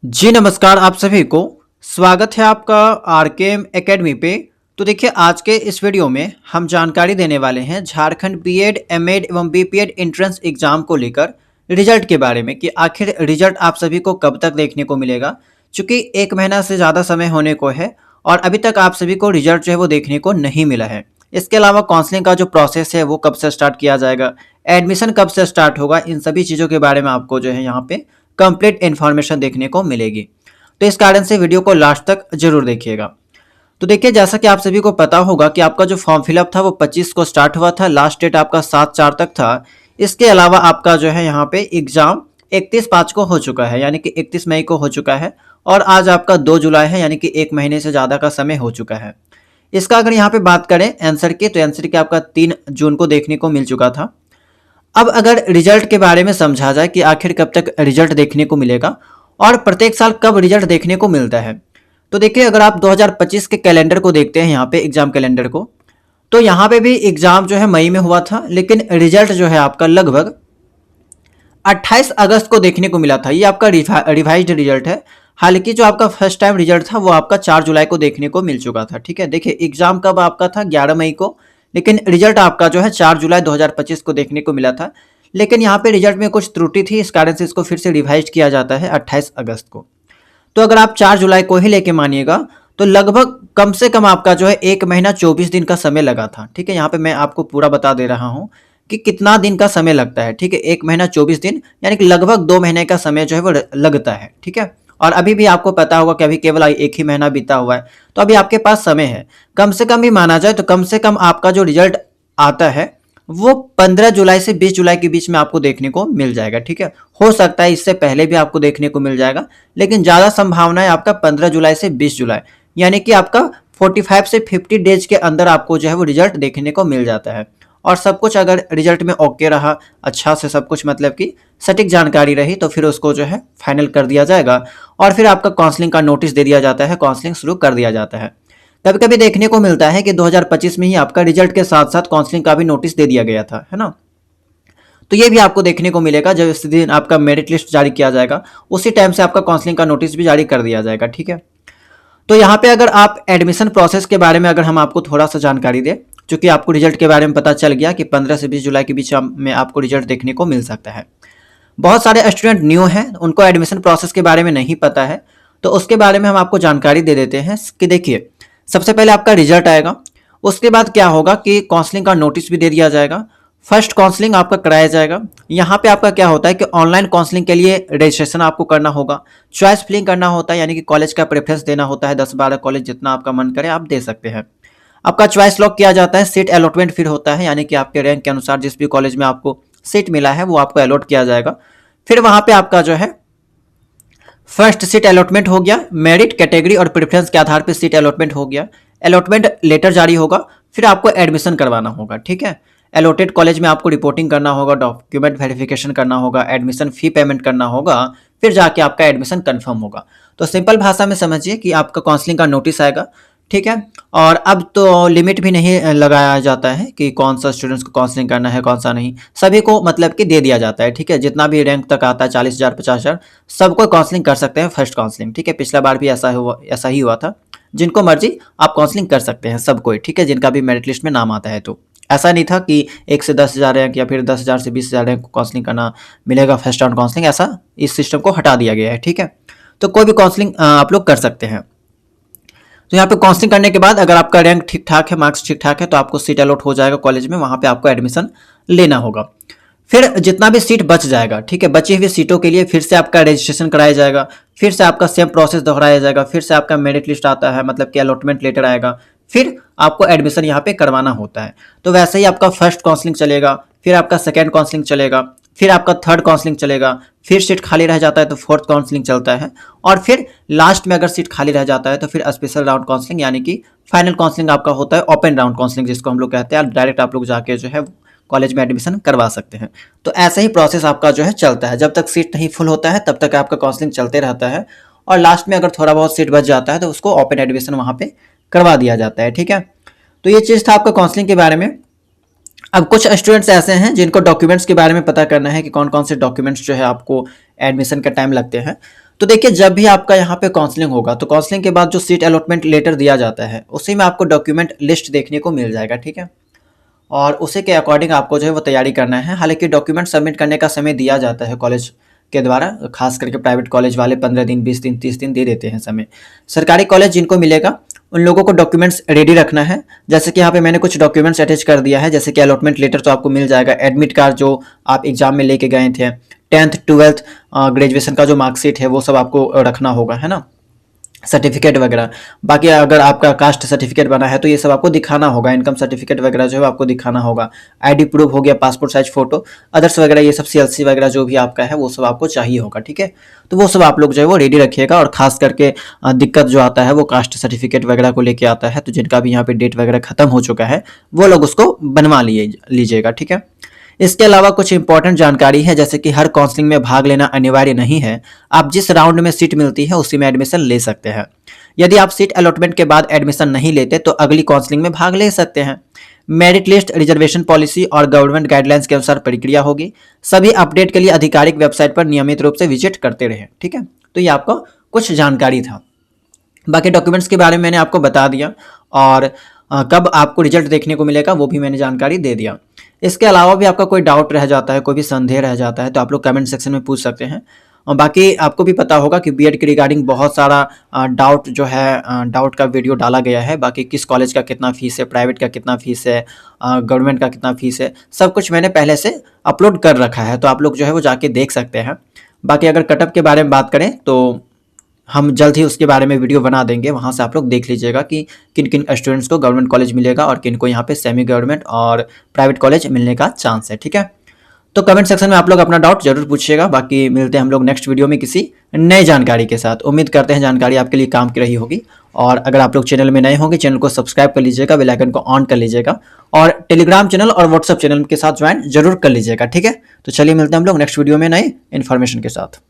जी नमस्कार आप सभी को। स्वागत है आपका आरकेएम एकेडमी पे। तो देखिए आज के इस वीडियो में हम जानकारी देने वाले हैं झारखंड बीएड, एमएड एवं बीपीएड एंट्रेंस एग्जाम को लेकर रिजल्ट के बारे में कि आखिर रिजल्ट आप सभी को कब तक देखने को मिलेगा। चूंकि 1 महीना से ज़्यादा समय होने को है और अभी तक आप सभी को रिजल्ट जो है वो देखने को नहीं मिला है। इसके अलावा काउंसलिंग का जो प्रोसेस है वो कब से स्टार्ट किया जाएगा, एडमिशन कब से स्टार्ट होगा, इन सभी चीज़ों के बारे में आपको जो है यहाँ पे कंप्लीट इन्फॉर्मेशन देखने को मिलेगी। तो इस कारण से वीडियो को लास्ट तक जरूर देखिएगा। तो देखिए जैसा कि आप सभी को पता होगा कि आपका जो फॉर्म फिलअप था वो 25 को स्टार्ट हुआ था, लास्ट डेट आपका 7/4 तक था। इसके अलावा आपका जो है यहाँ पे एग्जाम 31/5 को हो चुका है, यानी कि 31 मई को हो चुका है और आज आपका 2 जुलाई है, यानी कि 1 महीने से ज़्यादा का समय हो चुका है। इसका अगर यहाँ पे बात करें आंसर की, तो आंसर की आपका 3 जून को देखने को मिल चुका था। अब अगर रिजल्ट के बारे में समझा जाए कि आखिर कब तक रिजल्ट देखने को मिलेगा और प्रत्येक साल कब रिजल्ट देखने को मिलता है, तो देखिए अगर आप 2025 के कैलेंडर को देखते हैं यहाँ पे एग्जाम कैलेंडर को, तो यहाँ पे भी एग्जाम जो है मई में हुआ था, लेकिन रिजल्ट जो है आपका लगभग 28 अगस्त को देखने को मिला था। ये आपका रिवाइज्ड रिजल्ट है। हालांकि जो आपका फर्स्ट टाइम रिजल्ट था वो आपका 4 जुलाई को देखने को मिल चुका था। ठीक है, देखिए एग्जाम कब आपका था 11 मई को, लेकिन रिजल्ट आपका जो है 4 जुलाई 2025 को देखने को मिला था। लेकिन यहाँ पे रिजल्ट में कुछ त्रुटि थी, इस कारण से इसको फिर से रिवाइज किया जाता है 28 अगस्त को। तो अगर आप 4 जुलाई को ही लेके मानिएगा तो लगभग कम से कम आपका जो है 1 महीना 24 दिन का समय लगा था। ठीक है, यहाँ पे मैं आपको पूरा बता दे रहा हूँ कि कितना दिन का समय लगता है। ठीक है, 1 महीना 24 दिन यानी कि लगभग 2 महीने का समय जो है वो लगता है। ठीक है, और अभी भी आपको पता होगा कि अभी केवल 1 ही महीना बीता हुआ है, तो अभी आपके पास समय है। कम से कम भी माना जाए तो कम से कम आपका जो रिजल्ट आता है वो 15 जुलाई से 20 जुलाई के बीच में आपको देखने को मिल जाएगा। ठीक है, हो सकता है इससे पहले भी आपको देखने को मिल जाएगा, लेकिन ज़्यादा संभावना है आपका 15 जुलाई से 20 जुलाई, यानी कि आपका 45 से 50 डेज के अंदर आपको जो है वो रिजल्ट देखने को मिल जाता है। और सब कुछ अगर रिजल्ट में ओके रहा, अच्छा से सब कुछ मतलब कि सटीक जानकारी रही, तो फिर उसको जो है फाइनल कर दिया जाएगा और फिर आपका काउंसलिंग का नोटिस दे दिया जाता है, काउंसलिंग शुरू कर दिया जाता है। कभी कभी देखने को मिलता है कि 2025 में ही आपका रिजल्ट के साथ साथ काउंसलिंग का भी नोटिस दे दिया गया था, है ना। तो ये भी आपको देखने को मिलेगा, जब इस दिन आपका मेरिट लिस्ट जारी किया जाएगा उसी टाइम से आपका काउंसलिंग का नोटिस भी जारी कर दिया जाएगा। ठीक है, तो यहाँ पे अगर आप एडमिशन प्रोसेस के बारे में अगर हम आपको थोड़ा सा जानकारी दें, चूंकि आपको रिजल्ट के बारे में पता चल गया कि 15 से 20 जुलाई के बीच में आपको रिजल्ट देखने को मिल सकता है। बहुत सारे स्टूडेंट न्यू हैं, उनको एडमिशन प्रोसेस के बारे में नहीं पता है, तो उसके बारे में हम आपको जानकारी दे देते हैं कि देखिए सबसे पहले आपका रिजल्ट आएगा, उसके बाद क्या होगा कि काउंसलिंग का नोटिस भी दे दिया जाएगा। फर्स्ट काउंसलिंग आपका कराया जाएगा। यहाँ पे आपका क्या होता है कि ऑनलाइन काउंसलिंग के लिए रजिस्ट्रेशन आपको करना होगा, चॉइस फिलिंग करना होता है, यानी कि कॉलेज का प्रेफरेंस देना होता है। 10-12 कॉलेज जितना आपका मन करे आप दे सकते हैं। आपका चॉइस लॉक किया जाता है, सीट अलॉटमेंट फिर होता है, यानी कि आपके रैंक के अनुसार जिस भी कॉलेज में आपको सीट मिला है वो आपको अलॉट किया जाएगा। फिर वहाँ पे आपका जो है फर्स्ट सीट अलॉटमेंट हो गया, मेरिट कैटेगरी और प्रेफरेंस के आधार पर सीट अलॉटमेंट हो गया। अलॉटमेंट लेटर जारी होगा, फिर आपको एडमिशन करवाना होगा। ठीक है, अलॉटेड कॉलेज में आपको रिपोर्टिंग करना होगा, डॉक्यूमेंट वेरिफिकेशन करना होगा, एडमिशन फी पेमेंट करना होगा, फिर जाके आपका एडमिशन कंफर्म होगा। तो सिंपल भाषा में समझिए कि आपका काउंसलिंग का नोटिस आएगा। ठीक है, और अब तो लिमिट भी नहीं लगाया जाता है कि कौन सा स्टूडेंट्स को काउंसलिंग करना है कौन सा नहीं, सभी को मतलब कि दे दिया जाता है। ठीक है, जितना भी रैंक तक आता है 40,000 50,000 सबको काउंसलिंग कर सकते हैं फर्स्ट काउंसलिंग। ठीक है, पिछला बार भी ऐसा ही हुआ था, जिनको मर्जी आप काउंसलिंग कर सकते हैं सब कोई। ठीक है, जिनका भी मेरिट लिस्ट में नाम आता है। तो ऐसा नहीं था कि 1 से 10,000 रैंक या फिर 10,000 से 20,000 रैंक को काउंसलिंग करना मिलेगा फर्स्ट राउंड काउंसलिंग, ऐसा इस सिस्टम को हटा दिया गया है। ठीक है, तो कोई भी काउंसलिंग आप लोग कर सकते हैं। तो यहाँ पे काउंसलिंग करने के बाद अगर आपका रैंक ठीक ठाक है, मार्क्स ठीक ठाक है, तो आपको सीट अलॉट हो जाएगा कॉलेज में, वहाँ पे आपको एडमिशन लेना होगा। फिर जितना भी सीट बच जाएगा, ठीक है, बची हुई सीटों के लिए फिर से आपका रजिस्ट्रेशन कराया जाएगा, फिर से आपका सेम प्रोसेस दोहराया जाएगा, फिर से आपका मेरिट लिस्ट आता है, मतलब कि अलॉटमेंट लेटर आएगा, फिर आपको एडमिशन यहाँ पे करवाना होता है। तो वैसे ही आपका फर्स्ट काउंसलिंग चलेगा, फिर आपका सेकेंड काउंसलिंग चलेगा, फिर आपका थर्ड काउंसलिंग चलेगा, फिर सीट खाली रह जाता है तो फोर्थ काउंसलिंग चलता है, और फिर लास्ट में अगर सीट खाली रह जाता है तो फिर स्पेशल राउंड काउंसलिंग, यानी कि फाइनल काउंसलिंग आपका होता है ओपन राउंड काउंसलिंग, जिसको हम लोग कहते हैं। डायरेक्ट आप लोग जाके जो है कॉलेज में एडमिशन करवा सकते हैं। तो ऐसा ही प्रोसेस आपका जो है चलता है, जब तक सीट नहीं फुल होता है तब तक आपका काउंसलिंग चलते रहता है, और लास्ट में अगर थोड़ा बहुत सीट बच जाता है तो उसको ओपन एडमिशन वहाँ पे करवा दिया जाता है। ठीक है, तो ये चीज़ था आपका काउंसलिंग के बारे में। अब कुछ स्टूडेंट्स ऐसे हैं जिनको डॉक्यूमेंट्स के बारे में पता करना है कि कौन कौन से डॉक्यूमेंट्स जो है आपको एडमिशन का टाइम लगते हैं। तो देखिए जब भी आपका यहाँ पे काउंसलिंग होगा तो काउंसलिंग के बाद जो सीट अलॉटमेंट लेटर दिया जाता है उसी में आपको डॉक्यूमेंट लिस्ट देखने को मिल जाएगा, ठीक है। और उसी के अकॉर्डिंग आपको जो है वो तैयारी करना है। हालांकि डॉक्यूमेंट सबमिट करने का समय दिया जाता है कॉलेज के द्वारा, खास करके प्राइवेट कॉलेज वाले 15 दिन, 20 दिन, 30 दिन दे देते हैं समय। सरकारी कॉलेज जिनको मिलेगा उन लोगों को डॉक्यूमेंट्स रेडी रखना है। जैसे कि यहाँ पे मैंने कुछ डॉक्यूमेंट्स अटैच कर दिया है, जैसे कि अलॉटमेंट लेटर तो आपको मिल जाएगा, एडमिट कार्ड जो आप एग्जाम में लेके गए थे, 10th 12th ग्रेजुएशन का जो मार्कशीट है वो सब आपको रखना होगा, है ना, सर्टिफिकेट वगैरह। बाकी अगर आपका कास्ट सर्टिफिकेट बना है तो ये सब आपको दिखाना होगा, इनकम सर्टिफिकेट वगैरह जो है आपको दिखाना होगा, आईडी प्रूफ हो गया, पासपोर्ट साइज फोटो, अदर्स वगैरह ये सब सीएलसी वगैरह जो भी आपका है वो सब आपको चाहिए होगा, ठीक है। तो वो सब आप लोग जो है वो रेडी रखिएगा। और खास करके दिक्कत जो आता है वो कास्ट सर्टिफिकेट वगैरह को लेके आता है, तो जिनका भी यहाँ पे डेट वगैरह खत्म हो चुका है वो लोग उसको बनवा लीजिएगा, ठीक है। इसके अलावा कुछ इंपॉर्टेंट जानकारी है, जैसे कि हर काउंसलिंग में भाग लेना अनिवार्य नहीं है। आप जिस राउंड में सीट मिलती है उसी में एडमिशन ले सकते हैं। यदि आप सीट अलॉटमेंट के बाद एडमिशन नहीं लेते तो अगली काउंसलिंग में भाग ले सकते हैं। मेरिट लिस्ट, रिजर्वेशन पॉलिसी और गवर्नमेंट गाइडलाइंस के अनुसार प्रक्रिया होगी। सभी अपडेट के लिए आधिकारिक वेबसाइट पर नियमित रूप से विजिट करते रहें, ठीक है। तो ये आपको कुछ जानकारी था। बाकी डॉक्यूमेंट्स के बारे में मैंने आपको बता दिया, और कब आपको रिजल्ट देखने को मिलेगा वो भी मैंने जानकारी दे दिया। इसके अलावा भी आपका कोई डाउट रह जाता है, कोई भी संदेह रह जाता है तो आप लोग कमेंट सेक्शन में पूछ सकते हैं। और बाकी आपको भी पता होगा कि बीएड के रिगार्डिंग बहुत सारा डाउट जो है, डाउट का वीडियो डाला गया है। बाकी किस कॉलेज का कितना फीस है, प्राइवेट का कितना फीस है, गवर्नमेंट का कितना फीस है, सब कुछ मैंने पहले से अपलोड कर रखा है, तो आप लोग जो है वो जाके देख सकते हैं। बाकी अगर कटअप के बारे में बात करें तो हम जल्द ही उसके बारे में वीडियो बना देंगे, वहाँ से आप लोग देख लीजिएगा कि किन किन स्टूडेंट्स को गवर्नमेंट कॉलेज मिलेगा और किन को यहाँ पे सेमी गवर्नमेंट और प्राइवेट कॉलेज मिलने का चांस है, ठीक है। तो कमेंट सेक्शन में आप लोग अपना डाउट जरूर पूछिएगा। बाकी मिलते हैं हम लोग नेक्स्ट वीडियो में किसी नई जानकारी के साथ। उम्मीद करते हैं जानकारी आपके लिए काम की रही होगी। और अगर आप लोग चैनल में नए होंगे, चैनल को सब्सक्राइब कर लीजिएगा, बेल आइकन को ऑन कर लीजिएगा, और टेलीग्राम चैनल और व्हाट्सअप चैनल के साथ ज्वाइन जरूर कर लीजिएगा, ठीक है। तो चलिए मिलते हैं हम लोग नेक्स्ट वीडियो में नई इन्फॉर्मेशन के साथ।